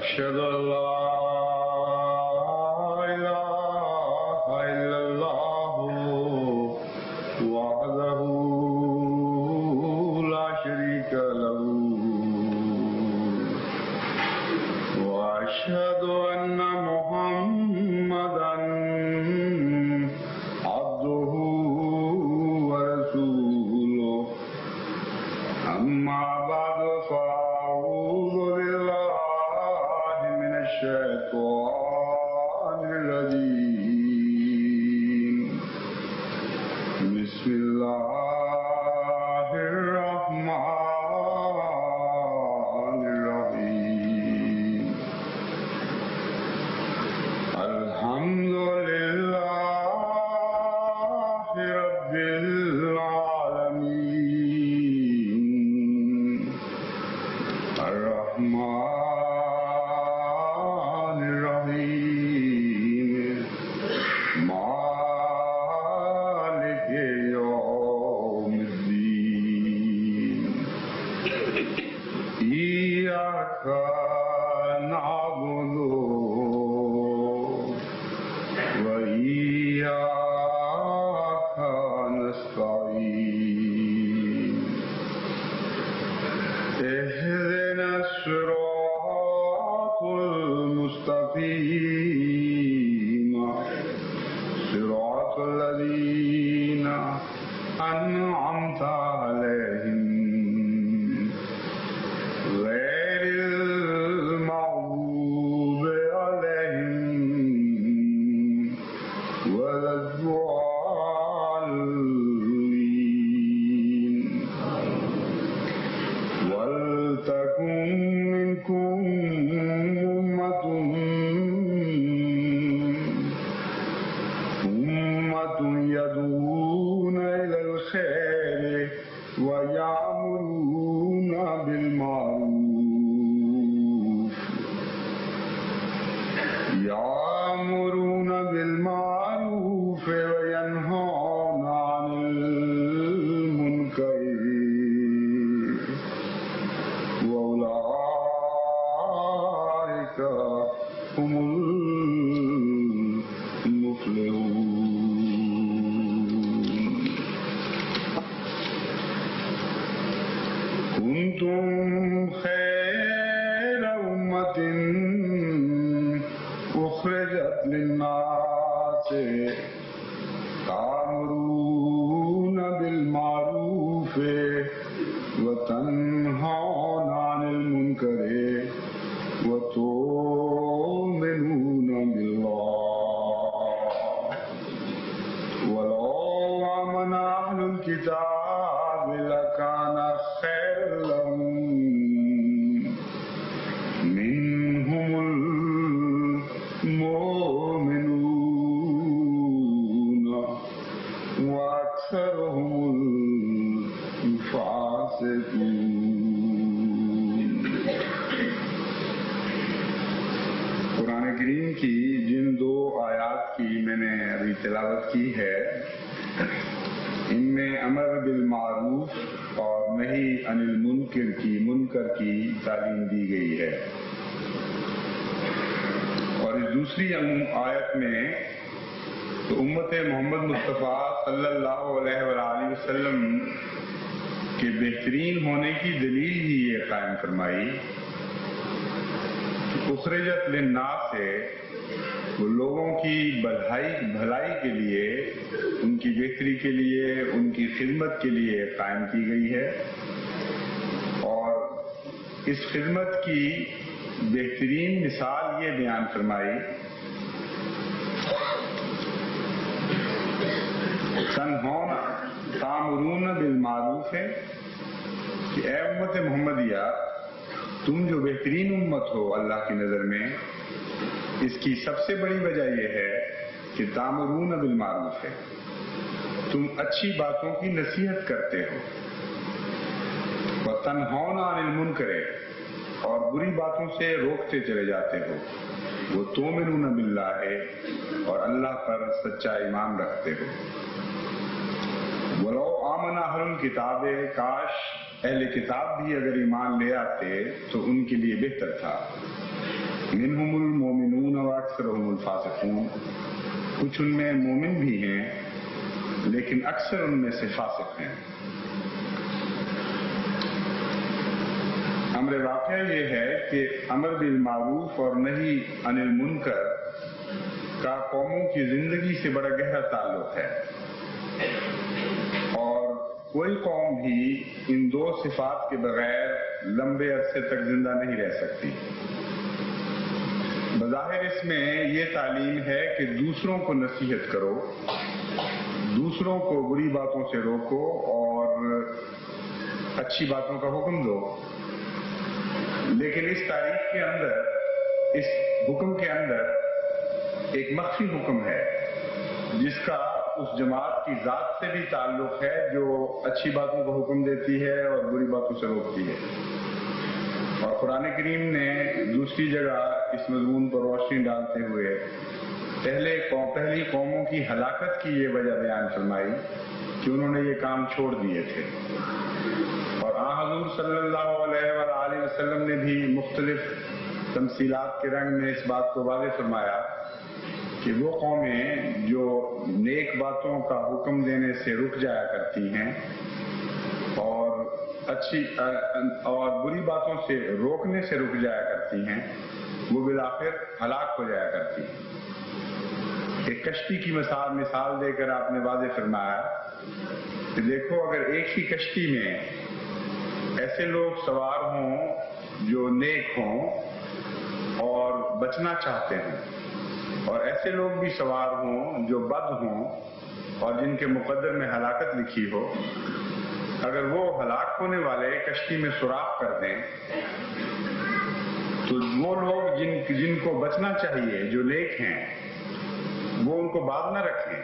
أشهد أن لا إله إلا الله وحده لا شريك له وأشهد أن محمدا عبده ورسوله أما بعد فأعوذ بالله الشيطان الرجيم بسم الله الرحمن الرحيم الحمد لله رب العالمين الرحمن نعبد وإياك نستعين اهدنا الصراط المستقيم صراط الذين أنعمت عليهم يدعون إلى الخير ويأمرون بالمعروف وينهون عن المنكر وأولئك هم المفلحون. كنتم خير أمة أخرجت للناس تأمرون بالمعروف وتنهون عن المنكر وتؤمنون بالله ولو آمن أهل الكتاب لكان خيرا لهم منهم المؤمنون وأكثرهم الفاسقون. قرآن کریم کی جن دو آیات کی میں نے ابھی تلاوت کی ہے ان میں امر بالمعروف اور نہی عن المنکر منکر کی تعلیم دی گئی ہے، اور اس دوسری آیت میں تو امت محمد مصطفیٰ صلی اللہ علیہ وآلہ وسلم کے بہترین ہونے کی دلیل ہی یہ قائم فرمائی کہ اخرجت للناس سے وہ لوگوں کی بھلائی کے لیے، ان کی بہتری کے لیے، ان کی خدمت کے لیے قائم کی گئی ہے، اور اس خدمت کی بہترین مثال یہ بیان فرمائی تامرون بالمعروف ہے کہ اے امت محمدیہ، تم جو بہترین امت ہو اللہ کی نظر میں، اس کی سب سے بڑی وجہ یہ ہے کہ تامرون بالمعروف ہے، تم اچھی باتوں کی نصیحت کرتے ہو، وتنہون عن المنکر، اور بری باتوں سے روکتے چلے جاتے ہو، وتؤمنون باللہ، اور اللہ پر سچا ایمان رکھتے ہو۔ ولو آمن اہل الکتاب، کاش اہل کتاب بھی اگر ایمان لے آتے تو ان کے لیے بہتر تھا۔ منہم المومنون واکثرہم الفاسقون، کچھ ان میں مومن بھی ہیں لیکن اکثر ان میں سے فاسق ہیں۔ امر واقعہ یہ ہے کہ امر بالمعروف اور نہی عن المنکر کا قوموں کی زندگی سے بڑا گہرا تعلق ہے، اور کوئی قوم بھی ان دو صفات کے بغیر لمبے عرصے تک زندہ نہیں رہ سکتی۔ بظاہر اس میں یہ تعلیم ہے کہ دوسروں کو نصیحت کرو، دوسروں کو بری باتوں سے روکو اور اچھی باتوں کا حکم دو، لیکن اس تاریخ کے اندر، اس حکم کے اندر ایک مخفی حکم ہے جس کا اس جماعت کی ذات سے بھی تعلق ہے جو اچھی باتوں کا حکم دیتی ہے اور بری باتوں سے روکتی ہے۔ اور قرآن کریم نے دوسری جگہ اس مضمون پر روشنی ڈالتے ہوئے پہلی قوموں کی ہلاکت کی یہ وجہ بیان فرمائی کہ انہوں نے یہ کام چھوڑ دیے تھے، اور حضور صلی اللہ علیہ وآلہ وسلم نے بھی مختلف تمثیلات کے رنگ میں اس بات کو واضح فرمایا کہ وہ قومیں جو نیک باتوں کا حکم دینے سے رک جایا کرتی ہیں اور بری باتوں سے روکنے سے رک جایا کرتی ہیں، وہ بالآخر ہلاک ہو جایا کرتی ہیں۔ ایک کشتی کی مثال دے کر آپ نے واضح فرمایا کہ دیکھو، اگر ایک ہی کشتی میں ایسے لوگ سوار ہوں جو نیک ہوں اور بچنا چاہتے ہیں، اور ایسے لوگ بھی سوار ہوں جو بد ہوں اور جن کے مقدر میں ہلاکت لکھی ہو، اگر وہ ہلاک ہونے والے کشتی میں سوراخ کر دیں تو وہ لوگ جن کو بچنا چاہیے، جو نیک ہیں، وہ ان کو باز نہ رکھیں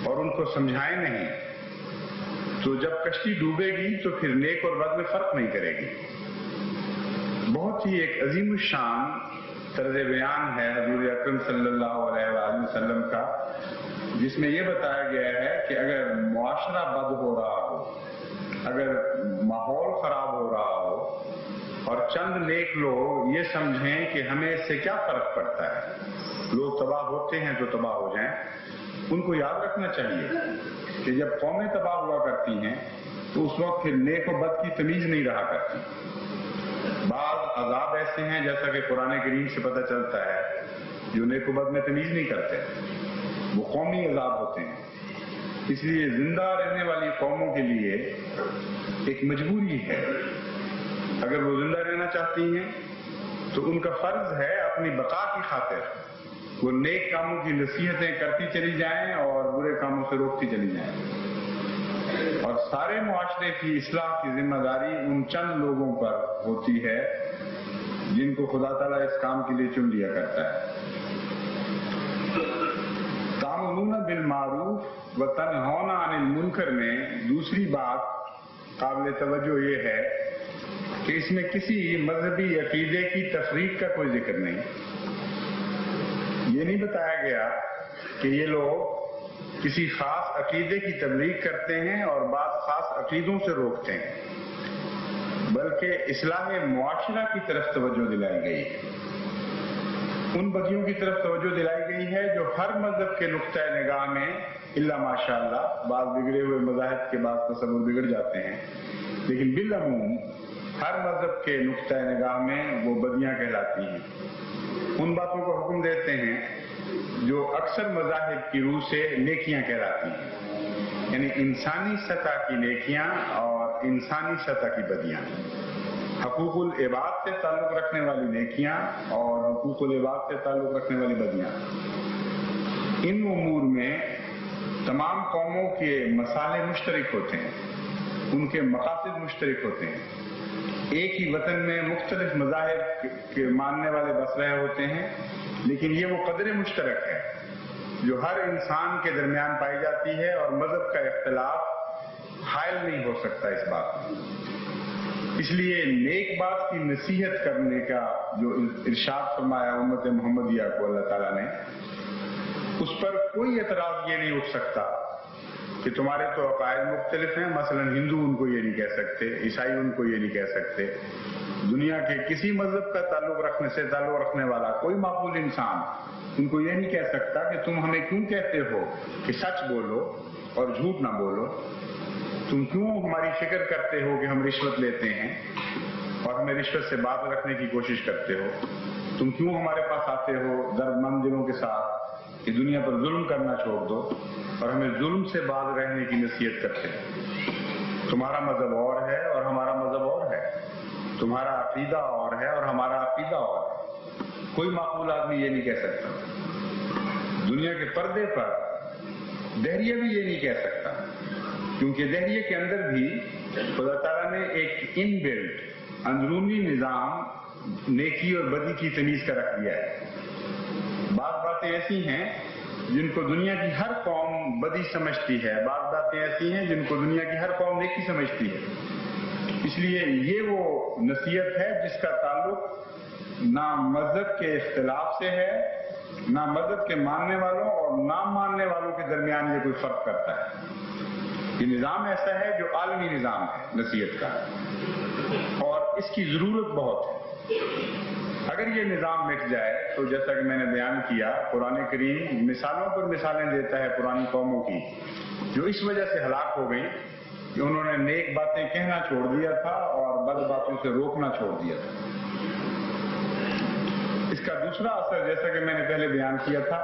اور ان کو سمجھائیں نہیں، تو جب کشتی ڈوبے گی تو پھر نیک اور بد میں فرق نہیں کرے گی۔ بہت ہی ایک عظیم الشان طرز بیان ہے حضور اکرم صلی اللہ علیہ وآلہ وسلم کا، جس میں یہ بتایا گیا ہے کہ اگر معاشرہ بد ہو رہا ہو، اگر ماحول خراب ہو رہا ہو اور چند نیک لوگ یہ سمجھیں کہ ہمیں اس سے کیا فرق پڑتا ہے، لوگ تباہ ہوتے ہیں تو تباہ ہو جائیں، ان کو یاد رکھنا چاہیے کہ جب قومیں تباہ ہوا کرتی ہیں تو اس وقت پھر نیک و بد کی تمیز نہیں رہا کرتی۔ بعض عذاب ایسے ہیں، جیسا کہ قرآن کریم سے پتہ چلتا ہے، جو نیک و بد میں تمیز نہیں کرتے، وہ قومی عذاب ہوتے ہیں۔ اس لیے زندہ رہنے والی قوموں کے لیے ایک مجبوری ہے، اگر وہ زندہ رہنا چاہتی ہیں تو ان کا فرض ہے اپنی بقا کی خاطر وہ نیک کاموں کی نصیحتیں کرتی چلی جائیں اور برے کاموں سے روکتی چلی جائیں، اور سارے معاشرے کی اصلاح کی ذمہ داری ان چند لوگوں پر ہوتی ہے جن کو خدا تعالیٰ اس کام کے لیے چن لیا کرتا ہے۔ تأمرون بالمعروف وتنہون عن المنکر میں دوسری بات قابل توجہ یہ ہے کہ اس میں کسی مذہبی عقیدے کی تفریق کا کوئی ذکر نہیں۔ یہ نہیں بتایا گیا کہ یہ لوگ کسی خاص عقیدے کی تبلیغ کرتے ہیں اور بعض خاص عقیدوں سے روکتے ہیں، بلکہ اصلاح معاشرہ کی طرف توجہ دلائی گئی ہے۔ ان بدیوں کی طرف توجہ دلائی گئی ہے جو ہر مذہب کے نقطۂ نگاہ میں الا ماشاءاللہ بعض بگڑے ہوئے مذاہب کے بعد تصور بگڑ جاتے ہیں، لیکن بالعموم ہر مذہب کے نقطۂ نگاہ میں وہ بدیاں کہلاتی ہیں۔ ان باتوں کو حکم دیتے ہیں جو اکثر مذاہب کی روح سے نیکیاں کہلاتی ہیں، یعنی انسانی سطح کی نیکیاں اور انسانی سطح کی بدیاں، حقوق العباد سے تعلق رکھنے والی نیکیاں اور حقوق العباد سے تعلق رکھنے والی بدیاں۔ ان امور میں تمام قوموں کے مصالح مشترک ہوتے ہیں، ان کے مقاصد مشترک ہوتے ہیں۔ ایک ہی وطن میں مختلف مذاہب کے ماننے والے بس رہے ہوتے ہیں، لیکن یہ وہ قدر مشترک ہے جو ہر انسان کے درمیان پائی جاتی ہے، اور مذہب کا اختلاف حائل نہیں ہو سکتا اس بات میں۔ اس لیے نیک بات کی نصیحت کرنے کا جو ارشاد فرمایا امت محمدیہ کو اللہ تعالیٰ نے، اس پر کوئی اعتراض یہ نہیں اٹھ سکتا کہ تمہارے تو عقائد مختلف ہیں، مثلا ہندو ان کو یہ نہیں کہہ سکتے، عیسائی ان کو یہ نہیں کہہ سکتے، دنیا کے کسی مذہب کا تعلق رکھنے والا کوئی معقول انسان ان کو یہ نہیں کہہ سکتا کہ تم ہمیں کیوں کہتے ہو کہ سچ بولو اور جھوٹ نہ بولو، تم کیوں ہماری فکر کرتے ہو کہ ہم رشوت لیتے ہیں اور ہمیں رشوت سے باز رکھنے کی کوشش کرتے ہو، تم کیوں ہمارے پاس آتے ہو درد مند دلوں کے ساتھ کہ دنیا پر ظلم کرنا چھوڑ دو اور ہمیں ظلم سے باز رہنے کی نصیحت کرتے ہیں۔ تمہارا مذہب اور ہے اور ہمارا مذہب اور ہے، تمہارا عقیدہ اور ہے اور ہمارا عقیدہ اور ہے، کوئی معقول آدمی یہ نہیں کہہ سکتا۔ دنیا کے پردے پر دہریہ بھی یہ نہیں کہہ سکتا، کیونکہ دہریے کے اندر بھی خدا تعالیٰ نے ایک ان بلٹ اندرونی نظام نیکی اور بدی کی تمیز کا رکھ دیا ہے۔ بعض باتیں ایسی ہیں جن کو دنیا کی ہر قوم بدی سمجھتی ہے، بعض باتیں ایسی ہیں جن کو دنیا کی ہر قوم نیکی سمجھتی ہے۔ اس لیے یہ وہ نصیحت ہے جس کا تعلق نہ مذہب کے اختلاف سے ہے، نہ مذہب کے ماننے والوں اور نہ ماننے والوں کے درمیان یہ کوئی فرق کرتا ہے۔ یہ نظام ایسا ہے جو عالمی نظام ہے نصیحت کا، اور اس کی ضرورت بہت ہے۔ اگر یہ نظام مٹ جائے تو جیسا کہ میں نے بیان کیا، قرآن کریم مثالوں پر مثالیں دیتا ہے پرانی قوموں کی جو اس وجہ سے ہلاک ہو گئی کہ انہوں نے نیک باتیں کہنا چھوڑ دیا تھا اور بد باتوں سے روکنا چھوڑ دیا تھا۔ اس کا دوسرا اثر جیسا کہ میں نے پہلے بیان کیا تھا،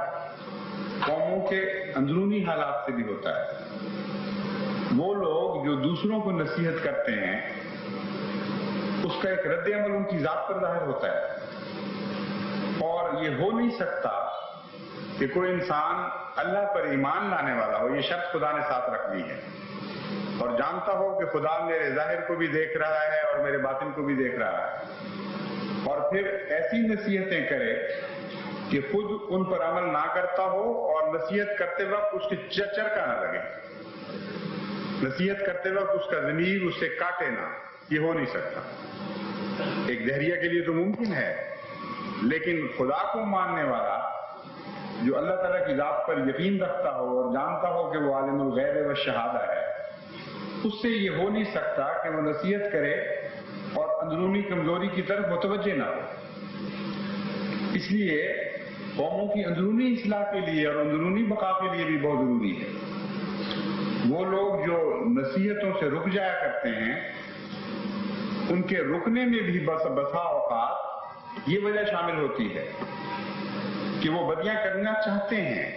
قوموں کے اندرونی حالات سے بھی ہوتا ہے۔ وہ لوگ جو دوسروں کو نصیحت کرتے ہیں اس کا ایک رد عمل ان کی ذات پر ظاہر ہوتا ہے، اور یہ ہو نہیں سکتا کہ کوئی انسان اللہ پر ایمان لانے والا ہو، یہ شرط خدا نے ساتھ رکھ دی ہے، اور جانتا ہو کہ خدا میرے ظاہر کو بھی دیکھ رہا ہے اور میرے باطن کو بھی دیکھ رہا ہے، اور پھر ایسی نصیحتیں کرے کہ خود ان پر عمل نہ کرتا ہو اور نصیحت کرتے وقت اس کی چرکا نہ لگے، نصیحت کرتے وقت اس کا ضمیر اس سے کاٹے نہ، یہ ہو نہیں سکتا۔ ایک دہریہ کے لیے تو ممکن ہے، لیکن خدا کو ماننے والا جو اللہ تعالیٰ کی ذات پر یقین رکھتا ہو اور جانتا ہو کہ وہ عالم الغیب و شہادہ ہے، اس سے یہ ہو نہیں سکتا کہ وہ نصیحت کرے اور اندرونی کمزوری کی طرف متوجہ نہ ہو۔ اس لیے قوموں کی اندرونی اصلاح کے لیے اور اندرونی بقا کے لیے بھی بہت ضروری ہے۔ وہ لوگ جو نصیحتوں سے رک جایا کرتے ہیں، ان کے رکنے میں بھی بسا اوقات یہ وجہ شامل ہوتی ہے کہ وہ بدیاں کرنا چاہتے ہیں،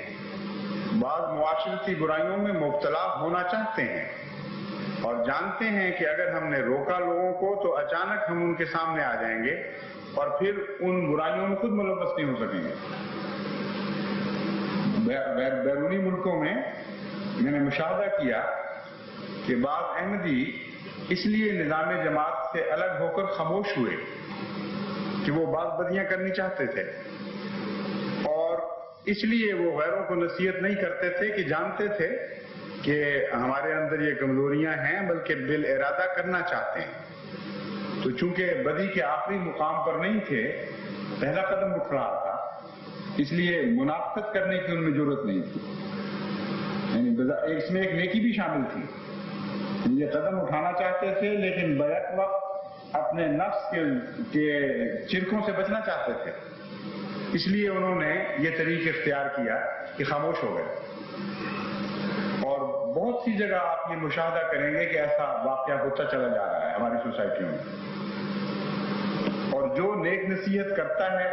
بعض معاشرتی برائیوں میں مبتلا ہونا چاہتے ہیں، اور جانتے ہیں کہ اگر ہم نے روکا لوگوں کو تو اچانک ہم ان کے سامنے آ جائیں گے اور پھر ان برائیوں میں خود ملوث نہیں ہو سکیں گے۔ بیرونی ملکوں میں نے مشاہدہ کیا کہ بعض احمدی اس لیے نظام جماعت سے الگ ہو کر خاموش ہوئے کہ وہ بعض بدیاں کرنی چاہتے تھے، اور اس لیے وہ غیروں کو نصیحت نہیں کرتے تھے کہ جانتے تھے کہ ہمارے اندر یہ کمزوریاں ہیں، بلکہ بالارادہ کرنا چاہتے ہیں۔ تو چونکہ بدی کے آخری مقام پر نہیں تھے، پہلا قدم اٹھ رہا تھا، اس لیے منافقت کرنے کی ان میں ضرورت نہیں تھی، یعنی اس میں ایک نیکی بھی شامل تھی، یہ قدم اٹھانا چاہتے تھے لیکن بیک وقت اپنے نفس کے چرکوں سے بچنا چاہتے تھے، اس لیے انہوں نے یہ طریق اختیار کیا کہ خاموش ہو گئے. اور بہت سی جگہ آپ یہ مشاہدہ کریں گے کہ ایسا واقعہ ہوتا چلا جا رہا ہے ہماری سوسائٹیوں میں. اور جو نیک نصیحت کرتا ہے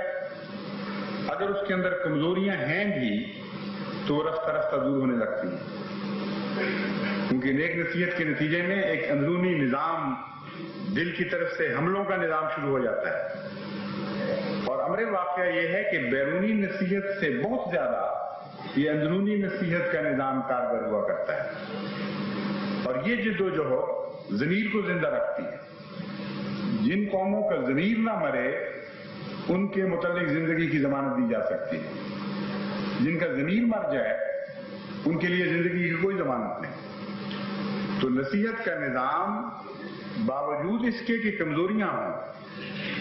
اگر اس کے اندر کمزوریاں ہیں بھی تو وہ رفتہ رفتہ دور ہونے لگتی ہیں، کیونکہ نیک نصیحت کے نتیجے میں ایک اندرونی نظام، دل کی طرف سے حملوں کا نظام شروع ہو جاتا ہے. اور امر واقعہ یہ ہے کہ بیرونی نصیحت سے بہت زیادہ یہ اندرونی نصیحت کا نظام کارگر ہوا کرتا ہے. اور یہ جد و جہد ضمیر کو زندہ رکھتی ہے. جن قوموں کا ضمیر نہ مرے ان کے متعلق زندگی کی ضمانت دی جا سکتی ہے. جن کا ضمیر مر جائے ان کے لیے زندگی کی کوئی ضمانت نہیں. تو نصیحت کا نظام باوجود اس کے کہ کمزوریاں ہوں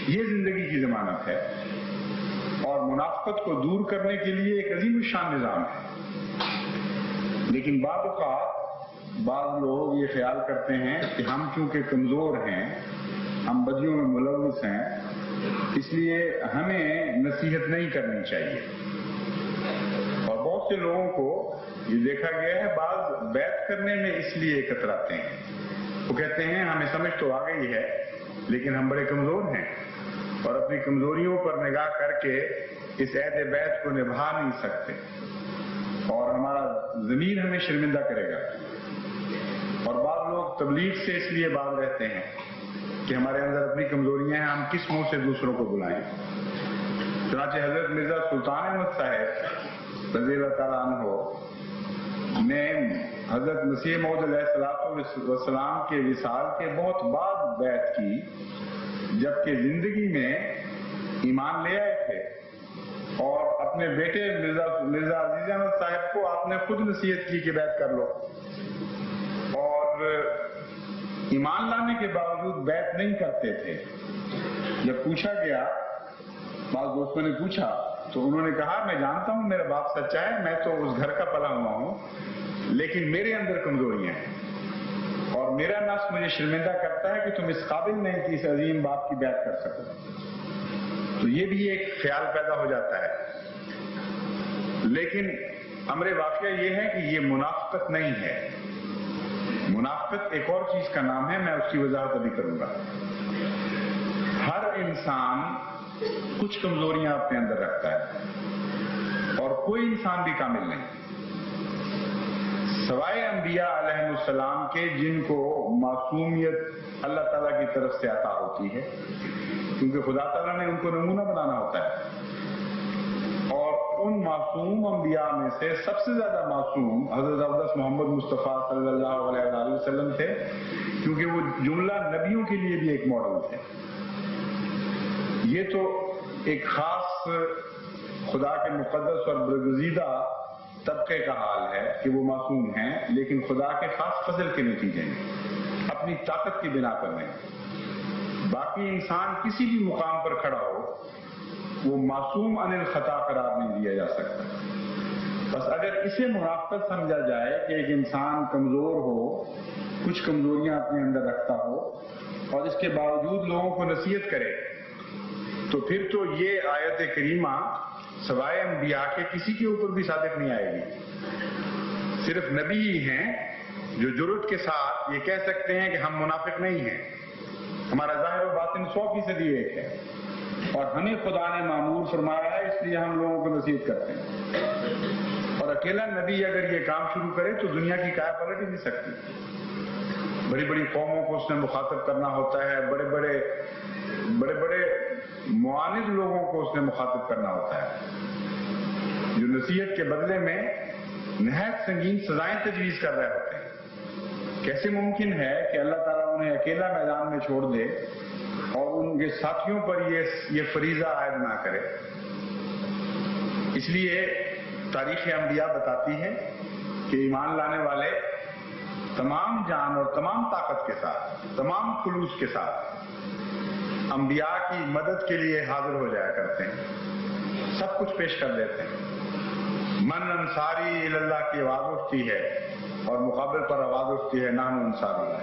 یہ زندگی کی ضمانت ہے، اور منافقت کو دور کرنے کے لیے ایک عظیم الشان نظام ہے. لیکن بعض اوقات بعض لوگ یہ خیال کرتے ہیں کہ ہم چونکہ کمزور ہیں، ہم بدیوں میں ملوث ہیں، اس لیے ہمیں نصیحت نہیں کرنی چاہیے. اور بہت سے لوگوں کو یہ دیکھا گیا ہے بعض بیعت کرنے میں اس لیے کتراتے ہیں. وہ کہتے ہیں ہمیں سمجھ تو آ گئی ہے لیکن ہم بڑے کمزور ہیں اور اپنی کمزوریوں پر نگاہ کر کے اس عہد بیعت کو نبھا نہیں سکتے، اور ہمارا ضمیر ہمیں شرمندہ کرے گا. اور بعض لوگ تبلیغ سے اس لیے باز رہتے ہیں کہ ہمارے اندر اپنی کمزوریاں ہیں، ہم کس منہ سے دوسروں کو بلائیں. چنانچہ حضرت مرزا سلطان احمد صاحب رضی اللہ تعالیٰ عنہ نے حضرت مسیح موعود علیہ السلام کے وصال کے بہت بعد بیعت کی، جبکہ زندگی میں ایمان لے آئے تھے. اور اپنے بیٹے مرزا عزیز احمد صاحب کو آپ نے خود نصیحت کی کہ بیعت کر لو، اور ایمان لانے کے باوجود بیعت نہیں کرتے تھے. جب پوچھا گیا، بعض دوستوں نے پوچھا تو انہوں نے کہا میں جانتا ہوں میرا باپ سچا ہے، میں تو اس گھر کا پلا ہوا ہوں، لیکن میرے اندر کمزوریاں ہیں اور میرا نفس مجھے شرمندہ کرتا ہے کہ تم اس قابل نہیں کہ اس عظیم باپ کی بیعت کر سکو. تو یہ بھی ایک خیال پیدا ہو جاتا ہے. لیکن امر واقعہ یہ ہے کہ یہ منافقت نہیں ہے. منافقت ایک اور چیز کا نام ہے، میں اس کی وضاحت ابھی کروں گا. ہر انسان کچھ کمزوریاں اپنے اندر رکھتا ہے اور کوئی انسان بھی کامل نہیں سوائے انبیاء علیہ السلام کے، جن کو معصومیت اللہ تعالیٰ کی طرف سے عطا ہوتی ہے، کیونکہ خدا تعالیٰ نے ان کو نمونہ بنانا ہوتا ہے. اور ان معصوم انبیاء میں سے سب سے زیادہ معصوم حضرت اقدس محمد مصطفیٰ صلی اللہ علیہ وآلہ وسلم تھے، کیونکہ وہ جملہ نبیوں کے لیے بھی ایک ماڈل تھے. یہ تو ایک خاص خدا کے مقدس اور برگزیدہ طبقے کا حال ہے کہ وہ معصوم ہیں، لیکن خدا کے خاص فضل کے نتیجے میں اپنی طاقت کی بنا پر نہیں. باقی انسان کسی بھی مقام پر کھڑا ہو وہ معصوم عن الخطا قرار نہیں دیا جا سکتا. بس اگر اسے منافقت سمجھا جائے کہ ایک انسان کمزور ہو، کچھ کمزوریاں اپنے اندر رکھتا ہو اور اس کے باوجود لوگوں کو نصیحت کرے، تو پھر تو یہ آیت کریمہ سوائے انبیاء کے کسی کے اوپر بھی صادق نہیں آئے گی. صرف نبی ہی ہیں جو جرأت کے ساتھ یہ کہہ سکتے ہیں کہ ہم منافق نہیں ہیں، ہمارا ظاہر و باطن 100% ایک ہے اور ہمیں خدا نے معمور فرمایا ہے، اس لیے ہم لوگوں کو نصیحت کرتے ہیں. اور اکیلا نبی اگر یہ کام شروع کرے تو دنیا کی کیا پلٹ ہی نہیں سکتی. بڑی بڑی قوموں کو اس نے مخاطب کرنا ہوتا ہے، بڑے بڑے معاند لوگوں کو اس نے مخاطب کرنا ہوتا ہے، جو نصیحت کے بدلے میں نہایت سنگین سزائیں تجویز کر رہے ہوتے ہیں. کیسے ممکن ہے کہ اللہ تعالیٰ انہیں اکیلا میدان میں چھوڑ دے اور ان کے ساتھیوں پر یہ فریضہ عائد نہ کرے؟ اس لیے تاریخ انبیاء بتاتی ہے کہ ایمان لانے والے تمام جان اور تمام طاقت کے ساتھ، تمام خلوص کے ساتھ انبیاء کی مدد کے لیے حاضر ہو جایا کرتے ہیں، سب کچھ پیش کر دیتے ہیں. من انصاری اللہ کی آواز اٹھتی ہے اور مقابل پر آواز اٹھتی ہے نحن انصار اللہ.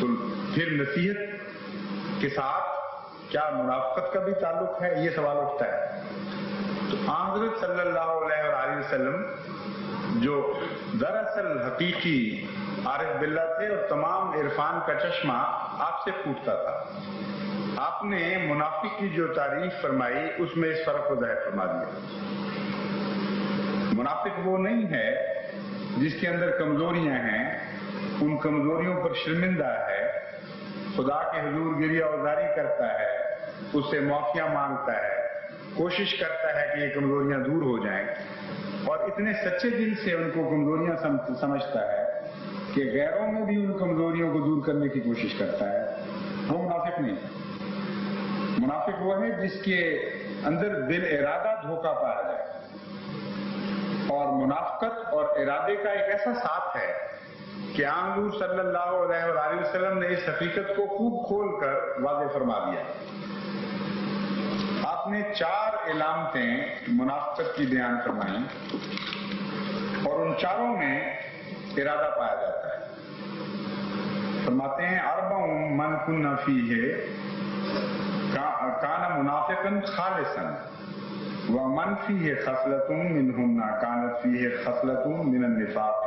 تو پھر نصیحت کے ساتھ کیا منافقت کا بھی تعلق ہے؟ یہ سوال اٹھتا ہے. تو حضرت صلی اللہ علیہ وآلہ وسلم جو دراصل حقیقی عارف باللہ تھے اور تمام عرفان کا چشمہ آپ سے پھوٹتا تھا، آپ نے منافق کی جو تعریف فرمائی اس میں اس فرق کو ظاہر فرما دیا. منافق وہ نہیں ہے جس کے اندر کمزوریاں ہیں، ان کمزوریوں پر شرمندہ ہے، خدا کے حضور گریہ ازاری کرتا ہے، اس سے معافیاں مانگتا ہے، کوشش کرتا ہے کہ یہ کمزوریاں دور ہو جائیں، اور اتنے سچے دل سے ان کو کمزوریاں سمجھتا ہے کہ غیروں میں بھی ان کمزوریوں کو دور کرنے کی کوشش کرتا ہے. وہ منافق نہیں. منافق وہ ہے جس کے اندر دل ارادہ دھوکہ پایا جائے. اور منافقت اور ارادے کا ایک ایسا ساتھ ہے کہ حضور صلی اللہ علیہ وآلہ وسلم نے اس حقیقت کو خوب کھول کر واضح فرما دیا. آپ نے 4 علامتیں منافقت کی بیان فرمائیں اور ان چاروں میں ارادہ پایا جاتا ہے. فرماتے ہیں اربع من کن فیہ کان منافقا خالصا ومن فیہ خصلۃ منہن کانت فیہ خصلۃ من النفاق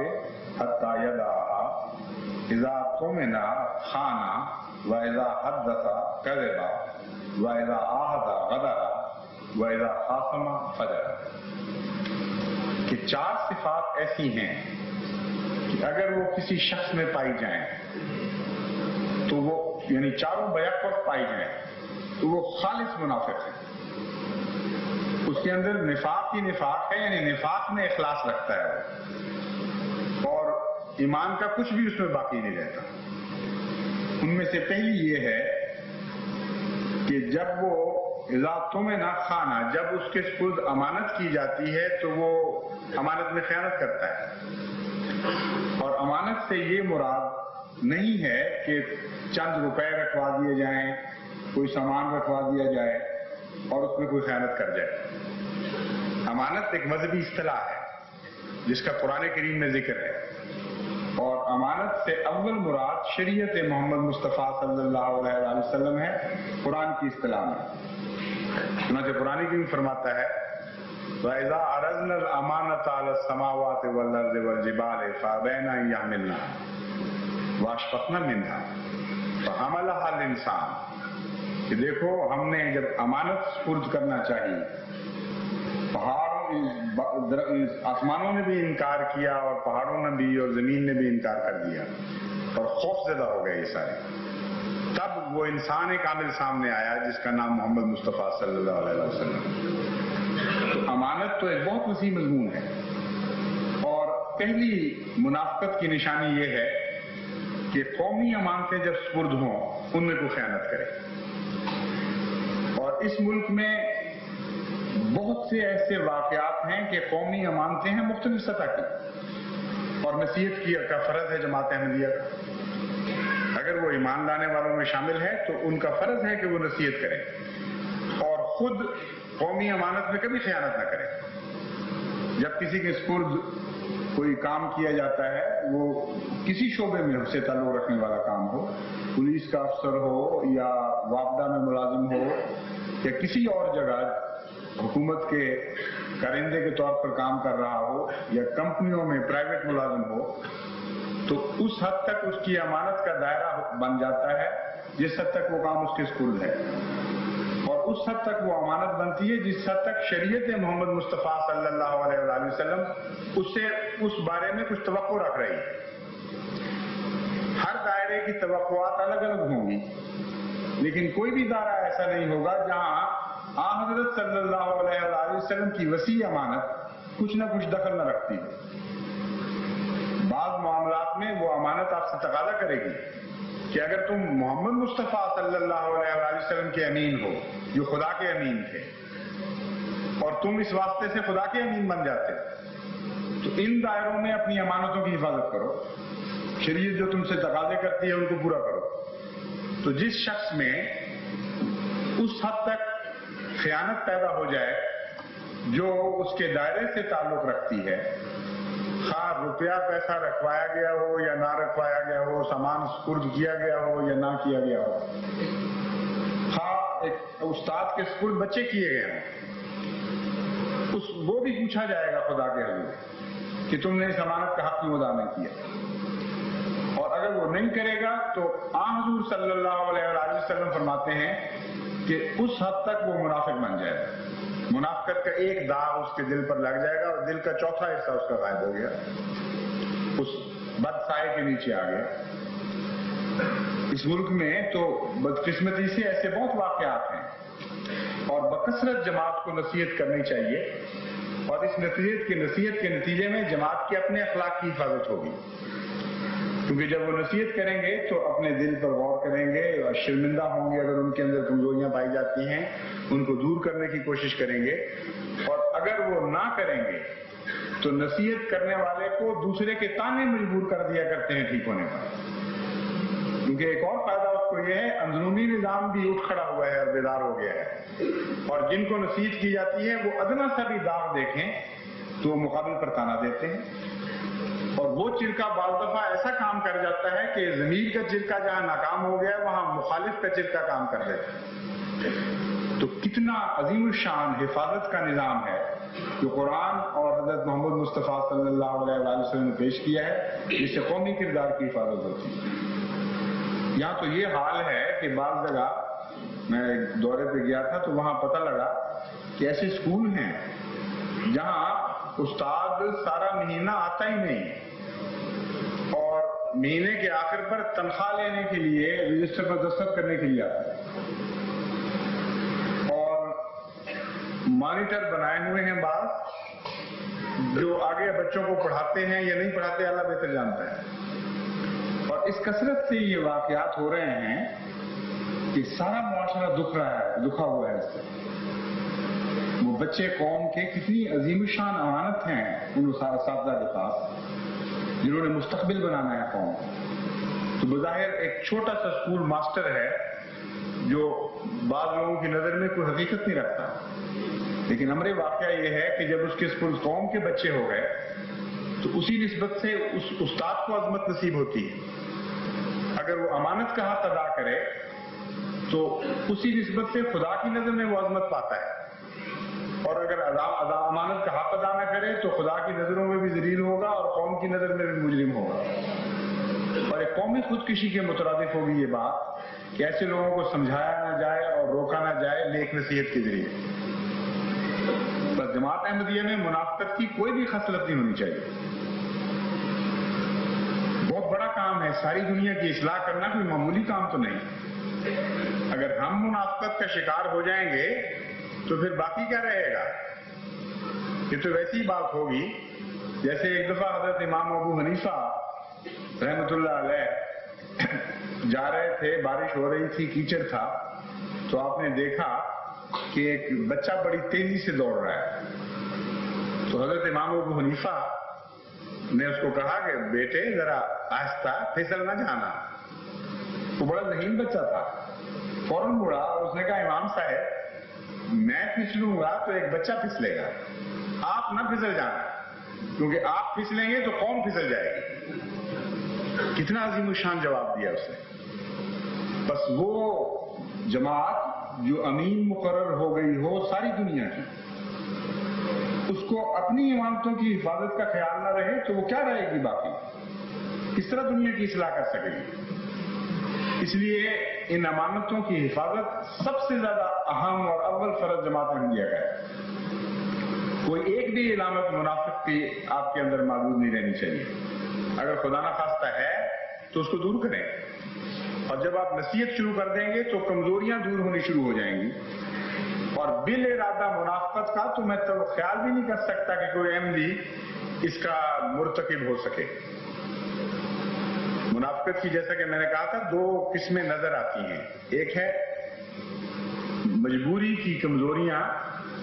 حتی یدعها اذا اؤتمن خان واذا حدث کذب واذا عاہد غدر واذا خاصم فجر. کہ 4 صفات ایسی ہیں کہ اگر وہ کسی شخص میں پائی جائیں تو وہ یعنی چاروں بیک وقت پائی جائیں تو وہ خالص منافق ہے. اس کے اندر نفاق ہی نفاق ہے، یعنی نفاق میں اخلاص رکھتا ہے وہ، اور ایمان کا کچھ بھی اس میں باقی نہیں رہتا. ان میں سے پہلی یہ ہے کہ جب وہ اذا اؤتمن خانا، جب اس کے سپرد امانت کی جاتی ہے تو وہ امانت میں خیانت کرتا ہے. اور امانت سے یہ مراد نہیں ہے کہ چند روپے رکھوا دیے جائیں، کوئی سامان رکھوا دیا جائے اور اس میں کوئی خیانت کر جائے. امانت ایک مذہبی اصطلاح ہے جس کا قرآن کریم میں ذکر ہے، اور امانت سے اول مراد شریعت محمد مصطفیٰ صلی اللہ علیہ وآلہ وسلم ہے قرآن کی اصطلاح میں. چنانچہ قرآن کریم فرماتا ہے وَإِذَا عَرَضْنَا الْأَمَانَةَ عَلَى السَّمَاوَاتِ وَالْأَرْضِ وَالْجِبَالِ فَأَبَيْنَ أَن يَحْمِلْنَهَا وَأَشْفَقْنَ مِنْهَا فَحَمَلَهَا الْإِنسَانُ. کہ دیکھو ہم نے جب امانت سپرد کرنا چاہیے، آسمانوں نے بھی انکار کیا اور پہاڑوں نے بھی اور زمین نے بھی انکار کر دیا اور خوف زدہ ہو گئے یہ سارے. تب وہ انسان ایک عامل سامنے آیا جس کا نام محمد مصطفیٰ صلی اللہ علیہ وسلم. تو امانت تو ایک بہت وسیع مضمون ہے، اور پہلی منافقت کی نشانی یہ ہے کہ قومی امانتیں جب سپرد ہوں ان میں کوئی خیانت کرے. اور اس ملک میں بہت سے ایسے واقعات ہیں کہ قومی امانتیں ہیں مختلف سطح کی، اور نصیحت کا فرض ہے جماعت احمدیہ کا. اگر وہ ایمان لانے والوں میں شامل ہے تو ان کا فرض ہے کہ وہ نصیحت کریں اور خود قومی امانت میں کبھی خیانت نہ کریں. جب کسی کے سپرد کوئی کام کیا جاتا ہے، وہ کسی شعبے میں سے تعلق رکھنے والا کام ہو، پولیس کا افسر ہو یا وابدہ میں ملازم ہو یا کسی اور جگہ حکومت کے کارندے کے طور پر کام کر رہا ہو یا کمپنیوں میں پرائیویٹ ملازم ہو، تو اس حد تک اس کی امانت کا دائرہ بن جاتا ہے جس حد تک وہ کام اس کے سپرد ہے، اور اس حد تک وہ امانت بنتی ہے جس حد تک شریعت محمد مصطفیٰ صلی اللہ علیہ وآلہ وسلم اس سے اس بارے میں کچھ توقع رکھ رہی ہے. ہر دائرے کی توقعات الگ الگ ہوں گی، لیکن کوئی بھی دائرہ ایسا نہیں ہوگا جہاں حضرت صلی اللہ علیہ وآلہ وسلم کی وسیع امانت کچھ نہ کچھ دخل نہ رکھتی ہو. بعض معاملات میں وہ امانت آپ سے تقاضا کرے گی کہ اگر تم محمد مصطفیٰ صلی اللہ علیہ وآلہ وسلم کے امین ہو جو خدا کے امین تھے، اور تم اس واسطے سے خدا کے امین بن جاتے، تو ان دائروں میں اپنی امانتوں کی حفاظت کرو. شریعت جو تم سے تقاضے کرتی ہے ان کو پورا کرو. تو جس شخص میں اس حد تک خیانت پیدا ہو جائے جو اس کے دائرے سے تعلق رکھتی ہے، خواہ روپیہ پیسہ رکھوایا گیا ہو یا نہ رکھوایا گیا ہو، سامان سپرد کیا گیا ہو یا نہ کیا گیا ہو، خواہ ایک استاد کے سپرد بچے کیے گئے ہیں وہ بھی پوچھا جائے گا خدا کے حضور کہ تم نے اس امانت کا حق کیوں ادا نہیں کیا، اور اگر وہ نہیں کرے گا تو حضور صلی اللہ علیہ وآلہ وسلم فرماتے ہیں کہ اس حد تک وہ منافق بن جائے گا، منافقت کا ایک داغ اس کے دل پر لگ جائے گا اور دل کا چوتھا حصہ اس کا غائب ہو گیا، اس بد سائے کے نیچے آ گیا۔ اس ملک میں تو بدقسمتی سے ایسے بہت واقعات ہیں، اور بکثرت جماعت کو نصیحت کرنی چاہیے، اور اس نصیحت کے نتیجے میں جماعت کے اپنے اخلاق کی حفاظت ہوگی، کیونکہ جب وہ نصیحت کریں گے تو اپنے دل پر غور کریں گے اور شرمندہ ہوں گے اگر ان کے اندر کمزوریاں پائی جاتی ہیں، ان کو دور کرنے کی کوشش کریں گے، اور اگر وہ نہ کریں گے تو نصیحت کرنے والے کو دوسرے کے تانے مجبور کر دیا کرتے ہیں ٹھیک ہونے پر، کیونکہ ایک اور فائدہ اس کو یہ ہے اندرونی نظام بھی اٹھ کھڑا ہوا ہے اور بیدار ہو گیا ہے، اور جن کو نصیحت کی جاتی ہے وہ ادنا سا بھی داغ دیکھیں تو وہ مقابل پر تانا دیتے ہیں، اور وہ چرکا بعض دفعہ ایسا کام کر جاتا ہے کہ ضمیر کا چرکا جہاں ناکام ہو گیا وہاں مخالف کا چرکا کام کر دیتا ہے۔ تو کتنا عظیم الشان حفاظت کا نظام ہے جو قرآن اور حضرت محمد مصطفیٰ صلی اللہ علیہ وآلہ وسلم نے پیش کیا ہے، جس سے قومی کردار کی حفاظت ہوتی ہے۔ یہاں تو یہ حال ہے کہ بعض جگہ میں ایک دورے پہ گیا تھا تو وہاں پتہ لگا کہ ایسے اسکول ہیں جہاں استاد سارا مہینہ آتا ہی نہیں، اور مہینے کے آخر پر تنخواہ لینے کے لیے رجسٹر پر دستخط کرنے کے لیے آتا ہے، اور مانیٹر بنائے ہوئے ہیں بعض جو آگے بچوں کو پڑھاتے ہیں یا نہیں پڑھاتے اللہ بہتر جانتا ہے، اور اس کثرت سے یہ واقعات ہو رہے ہیں کہ سارا معاشرہ دکھا ہوا ہے اس سے۔ وہ بچے قوم کے کتنی عظیم الشان امانت ہیں ان اساتذہ کے پاس جنہوں نے مستقبل بنانا ہے قوم کو۔ تو بظاہر ایک چھوٹا سا اسکول ماسٹر ہے جو بعض لوگوں کی نظر میں کوئی حقیقت نہیں رکھتا، لیکن امر واقعہ یہ ہے کہ جب اس کے اسکول قوم کے بچے ہو گئے تو اسی نسبت سے اس استاد کو عظمت نصیب ہوتی ہے۔ اگر وہ امانت کا حق ادا کرے تو اسی نسبت سے خدا کی نظر میں وہ عظمت پاتا ہے، اور اگر امانت کا حق ادا نہ کرے تو خدا کی نظروں میں بھی ذلیل ہوگا اور قوم کی نظر میں بھی مجرم ہوگا، اور ایک قومی خودکشی کے مترادف ہوگی یہ بات کہ ایسے لوگوں کو سمجھایا نہ جائے اور روکا نہ جائے نیک نصیحت کے ذریعے۔ بس جماعت احمدیہ میں منافقت کی کوئی بھی خصلت نہیں ہونی چاہیے۔ بہت بڑا کام ہے، ساری دنیا کی اصلاح کرنا کوئی معمولی کام تو نہیں۔ اگر ہم منافقت کا شکار ہو جائیں گے تو پھر باقی کیا رہے گا؟ یہ تو ویسی بات ہوگی جیسے ایک دفعہ حضرت امام ابو حنیفہ رحمۃ اللہ علیہ جا رہے تھے، بارش ہو رہی تھی، کیچڑ تھا، تو آپ نے دیکھا کہ ایک بچہ بڑی تیزی سے دوڑ رہا ہے، تو حضرت امام ابو حنیفہ نے اس کو کہا کہ بیٹے ذرا آہستہ، پھسل نہ جانا۔ وہ بڑا ذہین بچہ تھا، فوراً مڑا اور اس نے کہا امام صاحب میں پھسلوں گا تو ایک بچہ پھسلے گا، آپ نہ پھسل جانا، کیونکہ آپ پھسلیں گے تو قوم پھسل جائے گی۔ کتنا عظیم الشان جواب دیا اس نے۔ بس وہ جماعت جو امین مقرر ہو گئی ہو ساری دنیا کی، اس کو اپنی امانتوں کی حفاظت کا خیال نہ رہے تو وہ کیا رہے گی باقی؟ کس طرح دنیا کی اصلاح کر سکے گی؟ اس لیے ان امانتوں کی حفاظت سب سے زیادہ اہم اور اول فرض جماعت احمدیہ کا ہے۔ کوئی ایک بھی علامت منافق کی آپ کے اندر موجود نہیں رہنی چاہیے۔ اگر خدا نہ خواستہ ہے تو اس کو دور کریں، اور جب آپ نصیحت شروع کر دیں گے تو کمزوریاں دور ہونی شروع ہو جائیں گی، اور بال ارادہ منافقت کا تو میں تو خیال بھی نہیں کر سکتا کہ کوئی احمدی اس کا مرتکب ہو سکے۔ منافقت کی جیسا کہ میں نے کہا تھا دو قسمیں نظر آتی ہیں، ایک ہے مجبوری کی کمزوریاں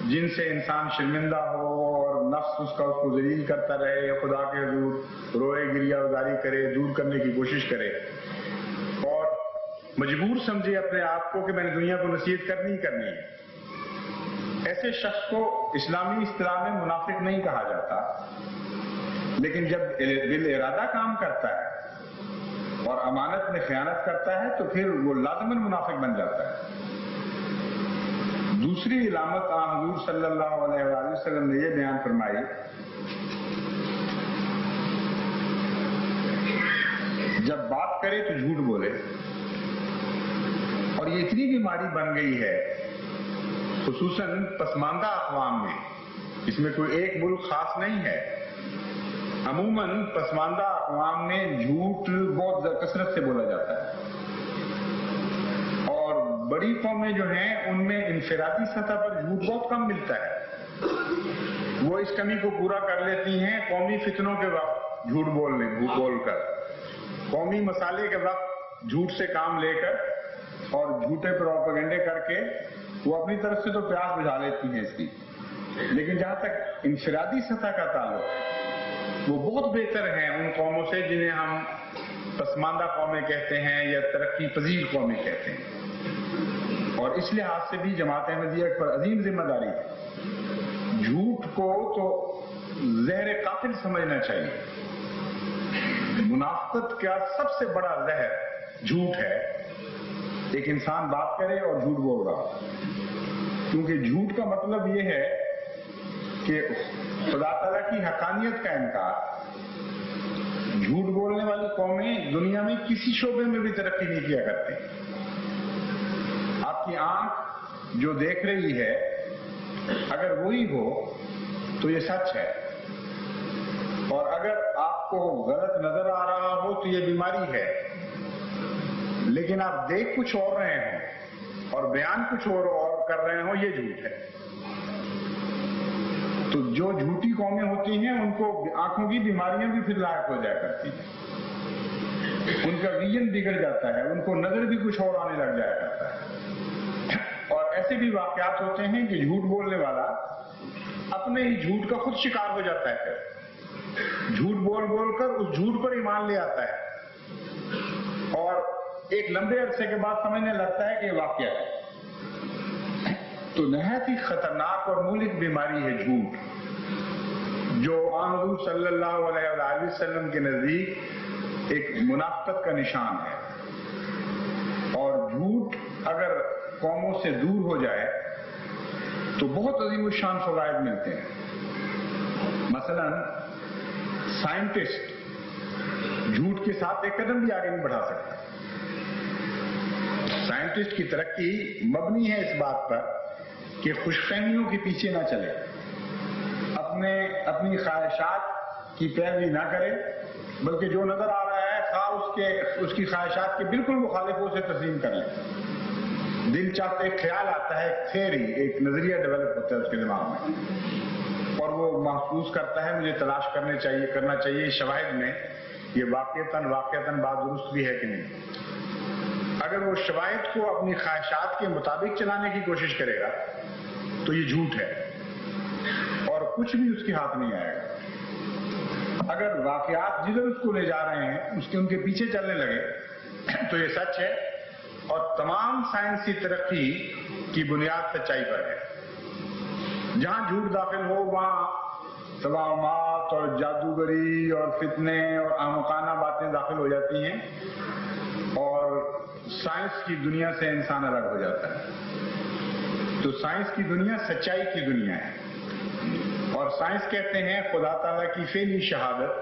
جن سے انسان شرمندہ ہو اور نفس اس کو ذلیل کرتا رہے، یا خدا کے حضور روئے گریہ ازاری کرے، دور کرنے کی کوشش کرے اور مجبور سمجھے اپنے آپ کو کہ میں نے دنیا کو نصیحت کرنی ہی کرنی ہے۔ ایسے شخص کو اسلامی اصطلاح میں منافق نہیں کہا جاتا، لیکن جب بال ارادہ کام کرتا ہے اور امانت میں خیانت کرتا ہے تو پھر وہ لازماً منافق بن جاتا ہے۔ دوسری علامت حضور صلی اللہ علیہ وآلہ وسلم نے یہ بیان فرمائی، جب بات کرے تو جھوٹ بولے. اور یہ اتنی بیماری بن گئی ہے خصوصاً پسماندہ اقوام میں، اس میں کوئی ایک ملک خاص نہیں ہے، عموماً پسماندہ اقوام میں جھوٹ بہت کثرت سے بولا جاتا ہے. اور بڑی قومیں جو ہیں ان میں انفرادی سطح پر جھوٹ بہت کم ملتا ہے. وہ اس کمی کو پورا کر لیتی ہیں قومی فتنوں کے وقت جھوٹ بول کر، قومی مسالے کے وقت جھوٹ سے کام لے کر اور جھوٹے پروپیگنڈے کر کے وہ اپنی طرف سے تو پیاس بجھا لیتی ہیں اس کی. لیکن جہاں تک انفرادی سطح کا تعلق، وہ بہت بہتر ہیں ان قوموں سے جنہیں ہم پسماندہ قومیں کہتے ہیں یا ترقی پذیر قومیں کہتے ہیں. اور اس لحاظ سے بھی جماعت احمدیہ پر عظیم ذمہ داری ہے. جھوٹ کو تو زہر قاتل سمجھنا چاہیے. منافقت کا سب سے بڑا زہر جھوٹ ہے. ایک انسان بات کرے اور جھوٹ بول رہا، کیونکہ جھوٹ کا مطلب یہ ہے کہ خدا تعالیٰ کی حقانیت کا انکار. جھوٹ بولنے والی قومیں دنیا میں کسی شعبے میں بھی ترقی نہیں کیا کرتے. آپ کی آنکھ جو دیکھ رہی ہے اگر وہی ہو تو یہ سچ ہے، اور اگر آپ کو غلط نظر آ رہا ہو تو یہ بیماری ہے. لیکن آپ دیکھ کچھ اور رہے ہوں اور بیان کچھ اور کر رہے ہوں، یہ جھوٹ ہے. تو جو جھوٹی قومیں ہوتی ہیں ان کو آنکھوں کی بیماریاں بھی پھر لاحق ہو جایا کرتی ہیں. ان کا ویژن بگڑ جاتا ہے، ان کو نظر بھی کچھ اور آنے لگ جایا کرتا ہے. اور ایسے بھی واقعات ہوتے ہیں کہ جھوٹ بولنے والا اپنے ہی جھوٹ کا خود شکار ہو جاتا ہے. جھوٹ بول کر اس جھوٹ پر ایمان لے آتا ہے اور ایک لمبے عرصے کے بعد سمجھنے لگتا ہے کہ یہ واقعہ ہے. تو نہایت ہی خطرناک اور مہلک بیماری ہے جھوٹ، جو حضور صلی اللہ علیہ وآلہ وسلم کے نزدیک ایک منافقت کا نشان ہے. اور جھوٹ اگر قوموں سے دور ہو جائے تو بہت عظیم الشان فوائد ملتے ہیں. مثلا سائنٹسٹ جھوٹ کے ساتھ ایک قدم بھی آگے نہیں بڑھا سکتا. سائنٹسٹ کی ترقی مبنی ہے اس بات پر کہ خوش فہمیوں کے پیچھے نہ چلے، اپنی خواہشات کی پیروی نہ کرے، بلکہ جو نظر آ رہا ہے اس کی خواہشات کے بالکل مخالف اسے تسلیم کر لیں. دل چاہتے ایک خیال آتا ہے، ایک تھیوری، ایک نظریہ ڈیولپ ہوتا ہے اس کے دماغ میں، اور وہ محسوس کرتا ہے مجھے تلاش کرنا چاہیے شواہد میں یہ واقعتاً بات درست بھی ہے کہ نہیں. اگر وہ شواہد کو اپنی خواہشات کے مطابق چلانے کی کوشش کرے گا تو یہ جھوٹ ہے اور کچھ بھی اس کے ہاتھ نہیں آئے گا. اگر واقعات جدھر اس کو لے جا رہے ہیں ان کے پیچھے چلنے لگے تو یہ سچ ہے، اور تمام سائنسی ترقی کی بنیاد سچائی پر ہے. جہاں جھوٹ داخل ہو وہاں توہمات اور جادوگری اور فتنے اور احمقانہ باتیں داخل ہو جاتی ہیں، اور سائنس کی دنیا سے انسان الگ ہو جاتا ہے. تو سائنس کی دنیا سچائی کی دنیا ہے، اور سائنس کہتے ہیں خدا تعالیٰ کی فعلی شہادت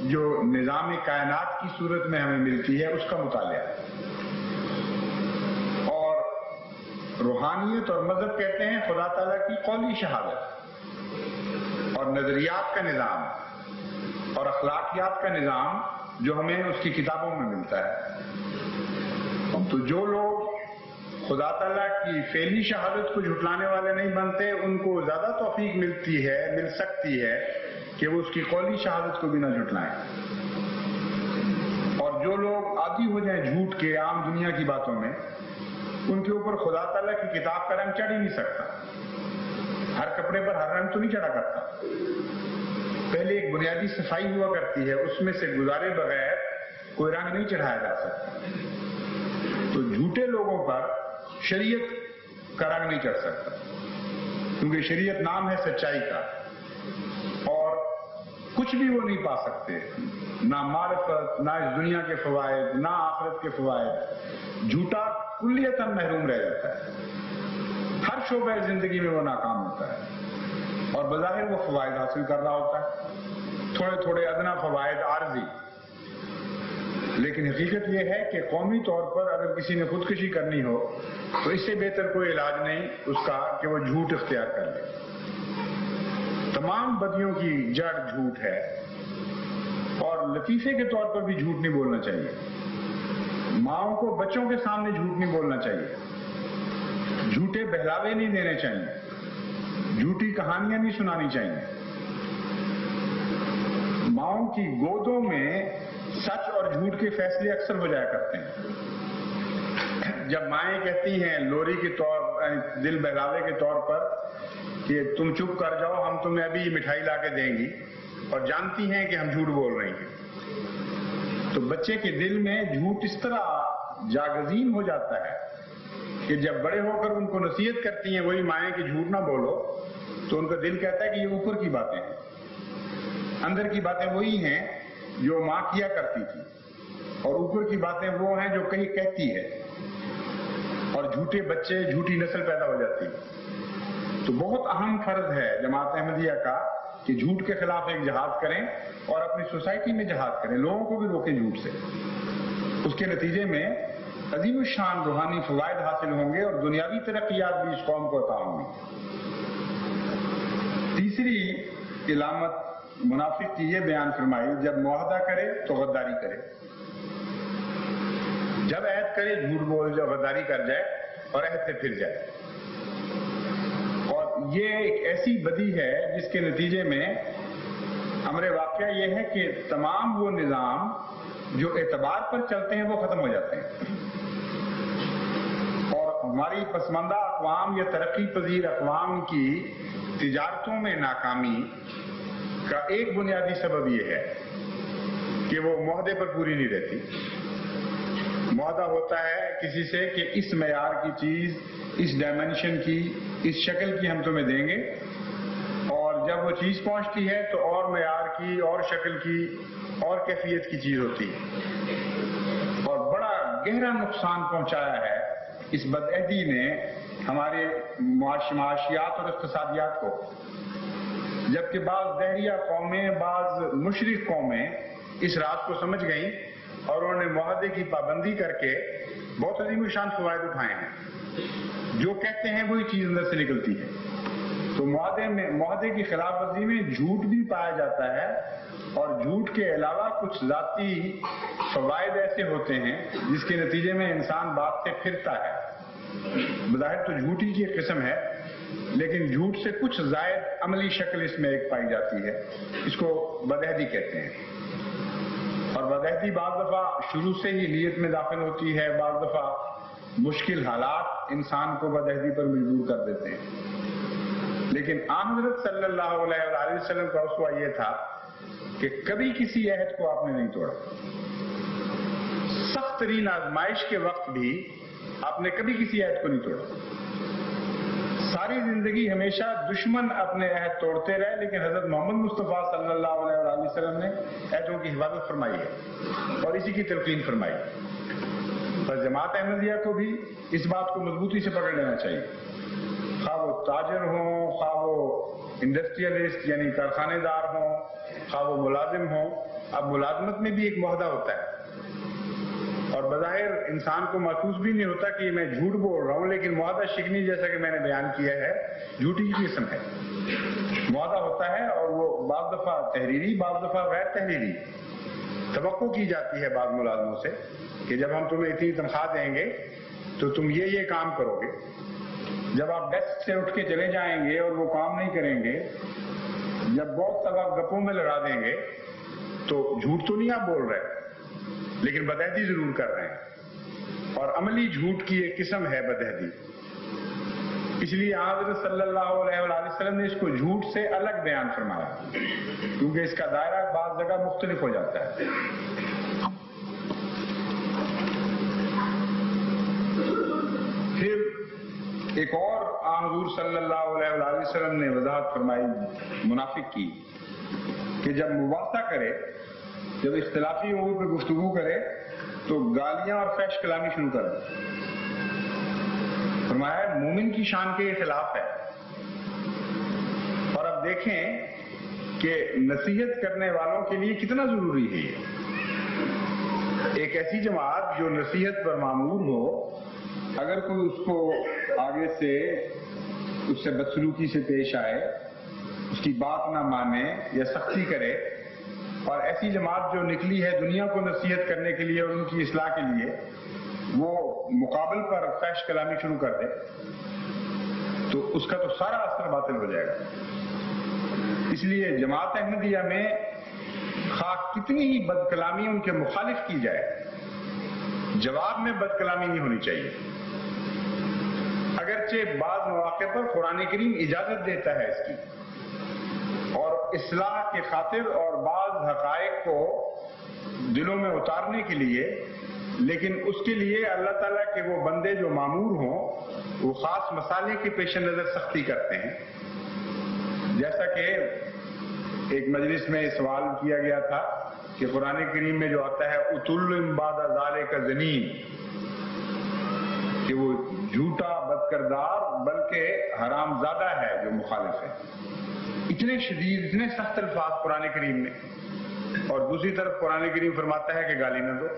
جو نظام کائنات کی صورت میں ہمیں ملتی ہے اس کا مطالعہ. اور روحانیت اور مذہب کہتے ہیں خدا تعالیٰ کی قولی شہادت اور نظریات کا نظام اور اخلاقیات کا نظام جو ہمیں اس کی کتابوں میں ملتا ہے. تو جو لوگ خدا تعالیٰ کی فعلی شہادت کو جھٹلانے والے نہیں بنتے ان کو زیادہ توفیق مل سکتی ہے کہ وہ اس کی قولی شہادت کو بھی نہ جھٹلائیں. اور جو لوگ عادی ہو جائیں جھوٹ کے عام دنیا کی باتوں میں، ان کے اوپر خدا تعالیٰ کی کتاب کا رنگ چڑھ ہی نہیں سکتا. ہر کپڑے پر ہر رنگ تو نہیں چڑھا کرتا. پہلے ایک بنیادی صفائی ہوا کرتی ہے، اس میں سے گزارے بغیر کوئی رنگ نہیں چڑھایا جا سکتا. تو جھوٹے لوگوں پر شریعت کا رنگ نہیں چڑھ سکتا، کیونکہ شریعت نام ہے سچائی کا، اور کچھ بھی وہ نہیں پا سکتے، نہ معرفت، نہ اس دنیا کے فوائد، نہ آخرت کے فوائد. جھوٹا کلیتاً محروم رہ جاتا ہے. ہر شعبہ زندگی میں وہ ناکام ہوتا ہے اور بظاہر وہ فوائد حاصل کر رہا ہوتا ہے، تھوڑے تھوڑے ادنا فوائد عارضی، لیکن حقیقت یہ ہے کہ قومی طور پر اگر کسی نے خودکشی کرنی ہو تو اس سے بہتر کوئی علاج نہیں اس کا کہ وہ جھوٹ اختیار کر لے۔ تمام بدیوں کی جڑ جھوٹ ہے، اور لطیفے کے طور پر بھی جھوٹ نہیں بولنا چاہیے۔ ماؤں کو بچوں کے سامنے جھوٹ نہیں بولنا چاہیے، جھوٹے بہلاوے نہیں دینے چاہیے، جھوٹی کہانیاں نہیں سنانی چاہیے۔ ماؤں کی گودوں میں سچ اور جھوٹ کے فیصلے اکثر ہو جایا کرتے ہیں۔ جب مائیں کہتی ہیں لوری کے طور دل بہلاوے کے طور پر کہ تم چپ کر جاؤ، ہم تمہیں ابھی مٹھائی لا کے دیں گی، اور جانتی ہیں کہ ہم جھوٹ بول رہی ہیں، تو بچے کے دل میں جھوٹ اس طرح جاگزین ہو جاتا ہے کہ جب بڑے ہو کر ان کو نصیحت کرتی ہیں وہی مائیں کہ جھوٹ نہ بولو، تو ان کا دل کہتا ہے کہ یہ اوپر کی باتیں ہیں، اندر کی باتیں وہی ہیں جو ماں کیا کرتی تھی، اور اوپر کی باتیں وہ ہیں جو کہیں کہتی ہے، اور جھوٹے بچے جھوٹی نسل پیدا ہو جاتی ہے۔ تو بہت اہم فرض ہے جماعت احمدیہ کا کہ جھوٹ کے خلاف ایک جہاد کریں اور اپنی سوسائٹی میں جہاد کریں، لوگوں کو بھی روکیں جھوٹ سے۔ اس کے نتیجے میں عظیم الشان روحانی فوائد حاصل ہوں گے اور دنیاوی ترقیات بھی اس قوم کو عطا ہوں گی۔ تیسری علامت منافق کی یہ بیان فرمائی، جب معاہدہ کرے تو غداری کرے، جب عہد کرے جھوٹ بول جائے، غداری کر جائے اور عہد سے پھر جائے۔ اور یہ ایک ایسی بدی ہے جس کے نتیجے میں امر واقعہ یہ ہے کہ تمام وہ نظام جو اعتبار پر چلتے ہیں وہ ختم ہو جاتے ہیں، اور ہماری پسماندہ اقوام یا ترقی پذیر اقوام کی تجارتوں میں ناکامی کا ایک بنیادی سبب یہ ہے کہ وہ معاہدے پر پوری نہیں رہتی۔ معاہدہ ہوتا ہے کسی سے کہ اس معیار کی چیز، اس ڈائمنشن کی، اس شکل کی ہم تمہیں دیں گے، اور جب وہ چیز پہنچتی ہے تو اور معیار کی، اور شکل کی، اور کیفیت کی چیز ہوتی ہے، اور بڑا گہرا نقصان پہنچایا ہے اس بدعہدی نے ہمارے معاشیات اور اقتصادیات کو۔ جبکہ بعض دہریہ قومیں، بعض مشرک قومیں اس راز کو سمجھ گئیں اور انہوں نے معاہدے کی پابندی کر کے بہت عظیم الشان فوائد اٹھائے ہیں، جو کہتے ہیں وہی چیز اندر سے نکلتی ہے۔ تو معاہدے کی خلاف ورزی میں جھوٹ بھی پایا جاتا ہے، اور جھوٹ کے علاوہ کچھ ذاتی فوائد ایسے ہوتے ہیں جس کے نتیجے میں انسان بات سے پھرتا ہے۔ بظاہر تو جھوٹ ہی کی ایک قسم ہے، لیکن جھوٹ سے کچھ زائد عملی شکل اس میں ایک پائی جاتی ہے، اس کو بدعہدی کہتے ہیں۔ اور بدعہدی بعض دفعہ شروع سے ہی نیت میں داخل ہوتی ہے، بعض دفعہ مشکل حالات انسان کو بدعہدی پر مجبور کر دیتے ہیں، لیکن آن حضرت صلی اللہ علیہ وآلہ وسلم کا اسوہ یہ تھا کہ کبھی کسی عہد کو آپ نے نہیں توڑا، سخت ترین آزمائش کے وقت بھی آپ نے کبھی کسی عہد کو نہیں توڑا۔ ساری زندگی ہمیشہ دشمن اپنے عہد توڑتے رہے، لیکن حضرت محمد مصطفیٰ صلی اللہ علیہ وآلہ وسلم نے عہدوں کی حفاظت فرمائی ہے اور اسی کی تلقین فرمائی۔ بس جماعت احمدیہ کو بھی اس بات کو مضبوطی سے پکڑ لینا چاہیے، خواہ وہ تاجر ہوں، خواہ وہ انڈسٹریلسٹ یعنی کارخانے دار ہوں، خواہ وہ ملازم ہوں۔ اب ملازمت میں بھی ایک معاہدہ ہوتا ہے، اور بظاہر انسان کو محسوس بھی نہیں ہوتا کہ میں جھوٹ بول رہا ہوں، لیکن معاہدہ شکنی جیسا کہ میں نے بیان کیا ہے جھوٹی کی قسم ہے۔ معاہدہ ہوتا ہے اور وہ بعض دفعہ تحریری، بعض دفعہ غیر تحریری۔ توقع کی جاتی ہے بعض ملازموں سے کہ جب ہم تمہیں اتنی تنخواہ دیں گے تو تم یہ کام کرو گے، جب آپ ڈیسک سے اٹھ کے چلے جائیں گے اور وہ کام نہیں کریں گے، جب بہت تک آپ گپوں میں لڑا دیں گے، تو جھوٹ تو نہیں آپ بول رہے لیکن بدعہدی ضرور کر رہے ہیں، اور عملی جھوٹ کی ایک قسم ہے بدعہدی۔ اس لیے حضرت صلی اللہ علیہ وآلہ وسلم نے اس کو جھوٹ سے الگ بیان فرمایا، کیونکہ اس کا دائرہ بعض جگہ مختلف ہو جاتا ہے۔ پھر ایک اور حضور صلی اللہ علیہ وآلہ وسلم نے وضاحت فرمائی منافق کی کہ جب مباحثہ کرے، جب اختلافی امور پہ گفتگو کرے تو گالیاں اور فحش کلامی شروع کر دے، فرمایا مومن کی شان کے خلاف ہے. اور اب دیکھیں کہ نصیحت کرنے والوں کے لیے کتنا ضروری ہے یہ. ایک ایسی جماعت جو نصیحت پر معمور ہو، اگر کوئی اس کو آگے سے اس سے بدسلوکی سے پیش آئے، اس کی بات نہ مانے یا سختی کرے، اور ایسی جماعت جو نکلی ہے دنیا کو نصیحت کرنے کے لیے اور ان کی اصلاح کے لیے، وہ مقابل پر فحش کلامی شروع کر دے، تو اس کا تو سارا اثر باطل ہو جائے گا. اس لیے جماعت احمدیہ میں خواہ کتنی ہی بد کلامی ان کے مخالف کی جائے، جواب میں بد کلامی نہیں ہونی چاہیے. اگرچہ بعض مواقع پر قرآن کریم اجازت دیتا ہے اس کی، اور اصلاح کے خاطر اور بعض حقائق کو دلوں میں اتارنے کے لیے، لیکن اس کے لیے اللہ تعالیٰ کے وہ بندے جو معمور ہوں وہ خاص مسالے کے پیش نظر سختی کرتے ہیں. جیسا کہ ایک مجلس میں سوال کیا گیا تھا کہ قرآن کریم میں جو آتا ہے اتل بعد ذالک زنیم، کہ وہ جھوٹا بد کردار بلکہ حرام زادہ ہے جو مخالف ہے. اتنے شدید اتنے سخت الفاظ قرآن کریم میں، اور دوسری طرف قرآن کریم فرماتا ہے کہ گالی نہ دو.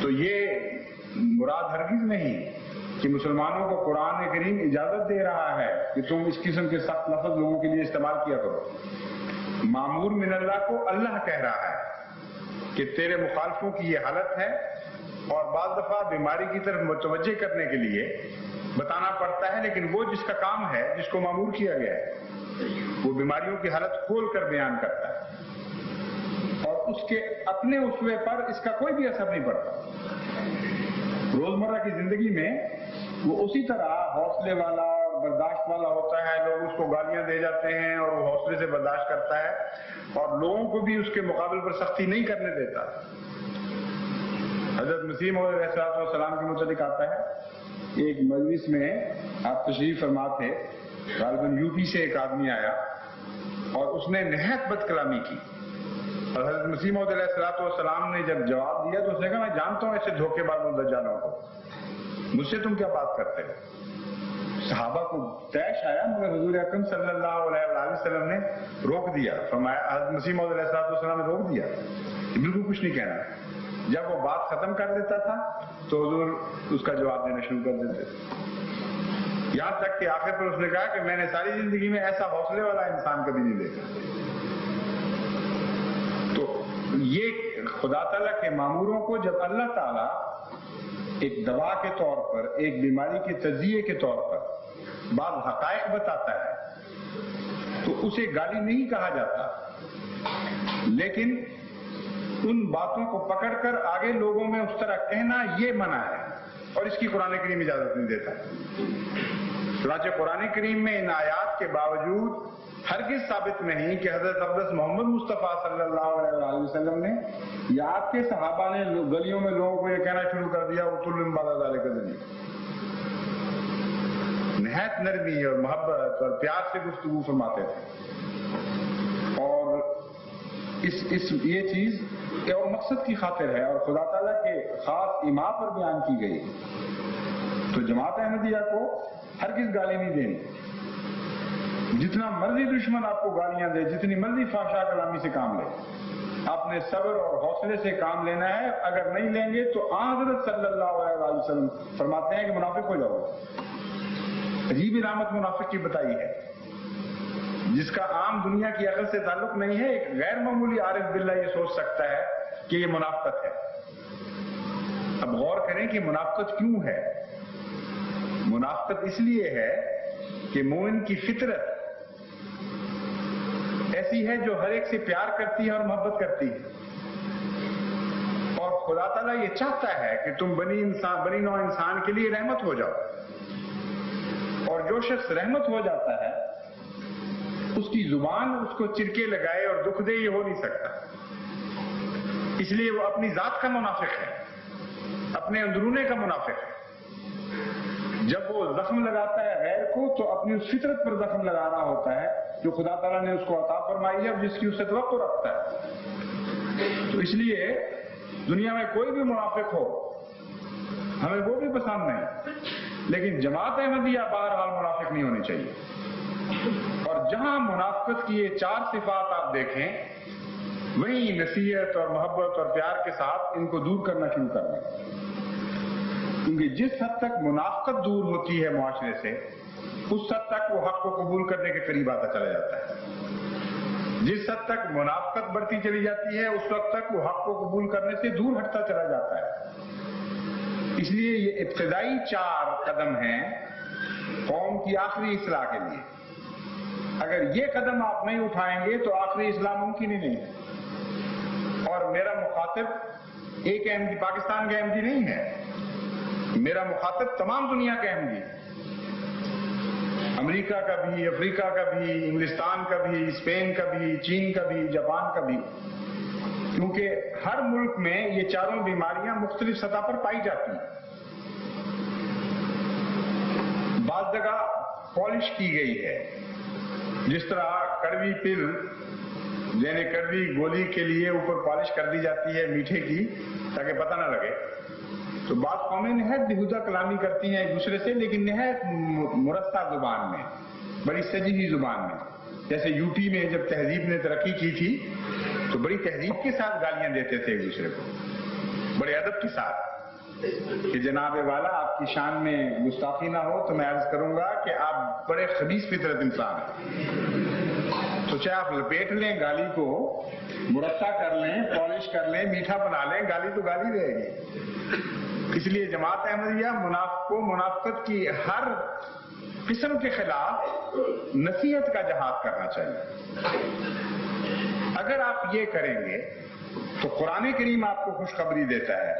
تو یہ مراد ہرگز نہیں کہ مسلمانوں کو قرآن کریم اجازت دے رہا ہے کہ تم اس قسم کے سخت لفظ لوگوں کے لیے استعمال کیا کرو. مامور من اللہ کو اللہ کہہ رہا ہے کہ تیرے مخالفوں کی یہ حالت ہے، اور بعض دفعہ بیماری کی طرف متوجہ کرنے کے لیے بتانا پڑتا ہے، لیکن وہ جس کا کام ہے، جس کو مامور کیا گیا ہے، وہ بیماریوں کی حالت کھول کر بیان کرتا ہے، اور اس کے اپنے اسوے پر اس کا کوئی بھی اثر نہیں پڑتا. روزمرہ کی زندگی میں وہ اسی طرح حوصلے والا اور برداشت والا ہوتا ہے. لوگ اس کو گالیاں دے جاتے ہیں اور وہ حوصلے سے برداشت کرتا ہے، اور لوگوں کو بھی اس کے مقابل پر سختی نہیں کرنے دیتا. حضرت مسیح موعود علیہ السلام کے متعلق آتا ہے، ایک مجلس میں آپ تشریف فرما تھے، غالباً یو پی سے ایک آدمی آیا اور اس نے نہایت بد کلامی کی، اور حضرت مسیح موعود علیہ السلام نے جب جواب دیا تو اس نے کہا میں جانتا ہوں ایسے دھوکے باز دجالوں کو، مجھ سے تم کیا بات کرتے ہو. صحابہ کو طیش آیا، مگر حضور اکرم صلی اللہ علیہ وآلہ وسلم نے روک دیا. فرمایا حضرت مسیح موعود علیہ السلام نے روک دیا کہ بالکل کچھ نہیں کہنا. جب وہ بات ختم کر دیتا تھا تو حضور اس کا جواب دینا شروع کر دیتے تھے، یہاں تک کہ آخر پر اس نے کہا کہ میں نے ساری زندگی میں ایسا حوصلے والا انسان کبھی نہیں دیکھا. تو یہ خدا تعالیٰ کے ماموروں کو جب اللہ تعالیٰ ایک دوا کے طور پر، ایک بیماری کے تجزیے کے طور پر بعض حقائق بتاتا ہے تو اسے گالی نہیں کہا جاتا، لیکن ان باتوں کو پکڑ کر آگے لوگوں میں اس طرح کہنا یہ منع ہے، اور اس کی قرآن کریم اجازت نہیں دیتا. چنانچہ قرآن کریم میں ان آیات کے باوجود ہرگز ثابت نہیں کہ حضرت اقدس محمد مصطفیٰ صلی اللہ علیہ وآلہ وسلم نے یا آپ کے صحابہ نے گلیوں میں لوگوں کو یہ کہنا شروع کر دیا اتل من بعد ذالک زنیم. نہایت نرمی اور محبت اور پیار سے گفتگو فرماتے تھے، اور یہ چیز اور مقصد کی خاطر ہے اور خدا تعالیٰ کے خاص ایما پر بیان کی گئی. تو جماعت احمدیہ کو ہرگز گالی نہیں دینی. جتنا مرضی دشمن آپ کو گالیاں دے، جتنی مرضی فحشا کلامی سے کام لے، آپ نے صبر اور حوصلے سے کام لینا ہے. اگر نہیں لیں گے تو حضرت صلی اللہ علیہ وآلہ وسلم فرماتے ہیں کہ منافق ہو جاؤ. عجیب علامت منافق کی بتائی ہے، جس کا عام دنیا کی عقل سے تعلق نہیں ہے. ایک غیر معمولی عارف باللہ یہ سوچ سکتا ہے کہ یہ منافقت ہے. اب غور کریں کہ منافقت کیوں ہے. منافقت اس لیے ہے کہ مومن کی فطرت ایسی ہے جو ہر ایک سے پیار کرتی ہے اور محبت کرتی ہے، اور خدا تعالیٰ یہ چاہتا ہے کہ تم بنی نوع انسان کے لیے رحمت ہو جاؤ. اور جو شخص رحمت ہو جاتا ہے اس کی زبان اس کو چرکے لگائے اور دکھ دے یہ ہو نہیں سکتا. اس لیے وہ اپنی ذات کا منافق ہے، اپنے اندرونے کا منافق ہے. جب وہ زخم لگاتا ہے غیر کو تو اپنی اس فطرت پر زخم لگانا ہوتا ہے جو خدا تعالیٰ نے اس کو عطا فرمائی ہے اور جس کی اس سے توقع رکھتا ہے. تو اس لیے دنیا میں کوئی بھی منافق ہو ہمیں وہ بھی پسند نہیں. لیکن جماعت احمدیہ بہرحال منافق نہیں ہونی چاہیے. اور جہاں منافقت کی یہ 4 صفات آپ دیکھیں، وہیں نصیحت اور محبت اور پیار کے ساتھ ان کو دور کرنا شروع کرنا. کیونکہ جس حد تک منافقت دور ہوتی ہے معاشرے سے، اس حد تک وہ حق کو قبول کرنے کے قریب آتا چلا جاتا ہے. جس حد تک منافقت بڑھتی چلی جاتی ہے، اس وقت تک وہ حق کو قبول کرنے سے دور ہٹتا چلا جاتا ہے. اس لیے یہ ابتدائی 4 قدم ہیں قوم کی آخری اصلاح کے لیے. اگر یہ قدم آپ نہیں اٹھائیں گے تو آخری اصلاح ممکن ہی نہیں ہے. اور میرا مخاطب ایک احمدی، پاکستان کا احمدی نہیں ہے، میرا مخاطب تمام دنیا کا احمدی ہے. امریکہ کا بھی، افریقہ کا بھی، انگلستان کا بھی، اسپین کا بھی، چین کا بھی، جاپان کا بھی. کیونکہ ہر ملک میں یہ 4 بیماریاں مختلف سطح پر پائی جاتی ہیں. بعض جگہ پالش کی گئی ہے، جس طرح کڑوی پل یعنی کڑوی گولی کے لیے اوپر پالش کر دی جاتی ہے میٹھے کی تاکہ پتہ نہ لگے. تو بعض قومیں نہایت بیہودہ کلامی کرتی ہیں ایک دوسرے سے، لیکن نہایت مرصع زبان میں، بڑی سجی ہوئی زبان میں. جیسے یو پی میں جب تہذیب نے ترقی کی تھی تو بڑی تہذیب کے ساتھ گالیاں دیتے تھے ایک دوسرے کو، بڑے ادب کے ساتھ، کہ جناب والا آپ کی شان میں گستاخی نہ ہو تو میں عرض کروں گا کہ آپ بڑے خبیث فطرت انسان ہیں. تو چاہے آپ لپیٹ لیں گالی کو، مرصع کر لیں، پالش کر لیں، میٹھا بنا لیں، گالی تو گالی رہے گی. اس لیے جماعت احمدیہ کو منافقت کی ہر قسم کے خلاف نصیحت کا جہاد کرنا چاہیے. اگر آپ یہ کریں گے تو قرآن کریم آپ کو خوشخبری دیتا ہے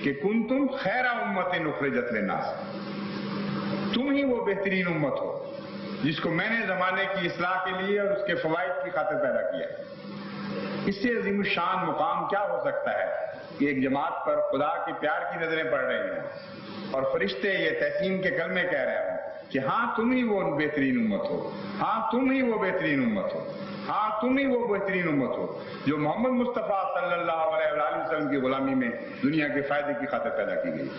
کہ کنتم خیر امت اخرجت للناس، تم ہی وہ بہترین امت ہو جس کو میں نے زمانے کی اصلاح کے لیے اور اس کے فوائد کی خاطر پیدا کیا. اس سے عظیم الشان مقام کیا ہو سکتا ہے کہ ایک جماعت پر خدا کے پیار کی نظریں پڑ رہی ہیں اور فرشتے یہ تحسین کے کلمے کہہ رہے ہیں کہ ہاں تم ہی وہ بہترین امت ہو، ہاں تم ہی وہ بہترین امت ہو، ہاں تم ہی وہ بہترین امت ہو جو محمد مصطفیٰ صلی اللہ علیہ وآلہ وسلم کی غلامی میں دنیا کے فائدے کی خاطر پیدا کی گئی.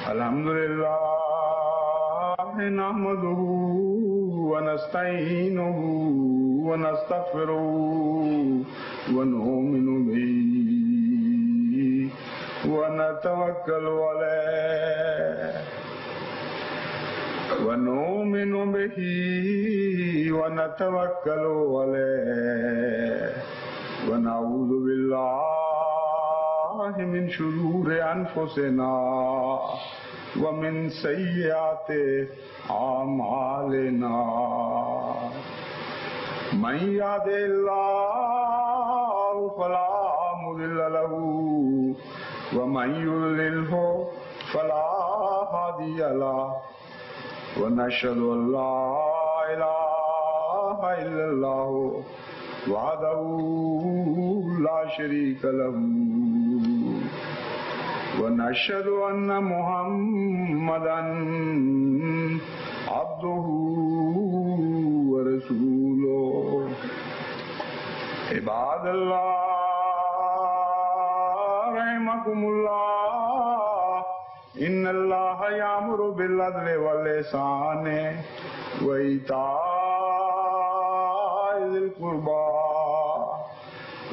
الحمدللہ نحمده ونستعینه ونستغفره ونؤمن به ونتوکل علیہ ونؤمن به ونتوکل علیہ ونعوذ باللہ من شرور انفسنا ومن سیئات اعمالنا من یهد اللہ فلا مضل له ومن یضلل فلا هادی له ونشهد ان لا اله الا اللہ وحده لا شریک له ونشهد ان محمدا عبده ورسوله. عباد اللہ رحمكم اللہ، ان اللہ یامر بالعدل والاحسان وایتاء ذی القربى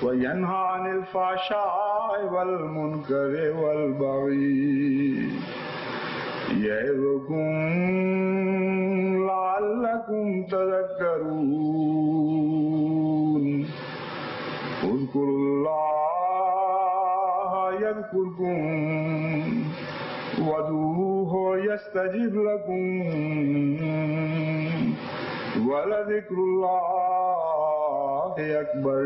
وینہی عن الفحشاء والمنکر والبغی یعظکم لعلکم تذکرون. اذکروا اللہ یذکرکم وادعوہ یستجب لکم ولذکر اللہ اکبر.